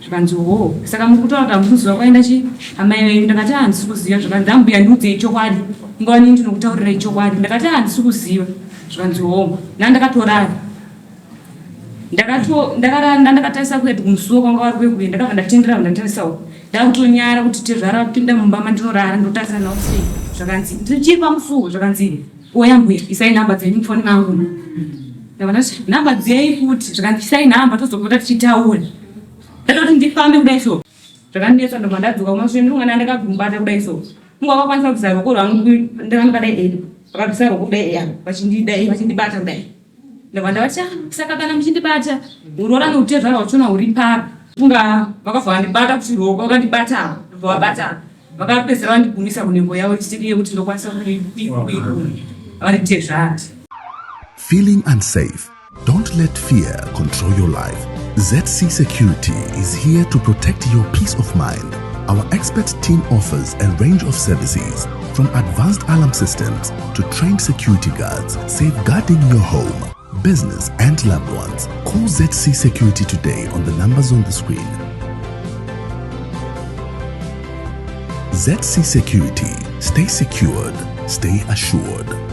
zvikanziwo saka mukutaura dambudziko kwaenda chi amai ndakati handisi kuziva zvikanzi ambuya ndiudzei chokwadi ngoni ndinokutaurirai chokwadi ndakati handisi kuziva zvikanziwo nandakatorara ndakatarisa kuenda kumusuwo kwanga vari kwekuye ndakabva ndatendera ndatarisawo ndakutonyara kuti Tezvara kupinda mumba mandinorara ndotarisa nawo sei zvakanzi ndichiri pamusuwo zvakanzi oya mbuya isai nhamba dzenyu mufoni mangu ndavandati nhamba dzei kuti zvakanzi isai nhamba tozopota tichitaura ndatoti ndifambe kudai so zvakandinetsa ndobva ndadzoka kumashure ndimwana ndakagumbata kudai so mungavakwanisa kuzara ruoko rwangu ndakadai vakabvisa ruoko kudai vachindibata kudai ndabva ndavati saka kana muchindibata Muroora neutezvara wachona huri papa kunga vakabva vandibata kuti ruoko vakandibata ndobva vabata vakapedzera vandigumisa kunhengo yavo ichitikiye kuti ndokwanisa vari Tezvara. Feeling unsafe? Don't let fear control your life. ZC Security is here to protect your peace of mind. Our expert team offers a range of services, from advanced alarm systems to trained security guards, safeguarding your home, business and loved ones. Call ZC Security today on the numbers on the screen. ZC Security. Stay secured. Stay assured.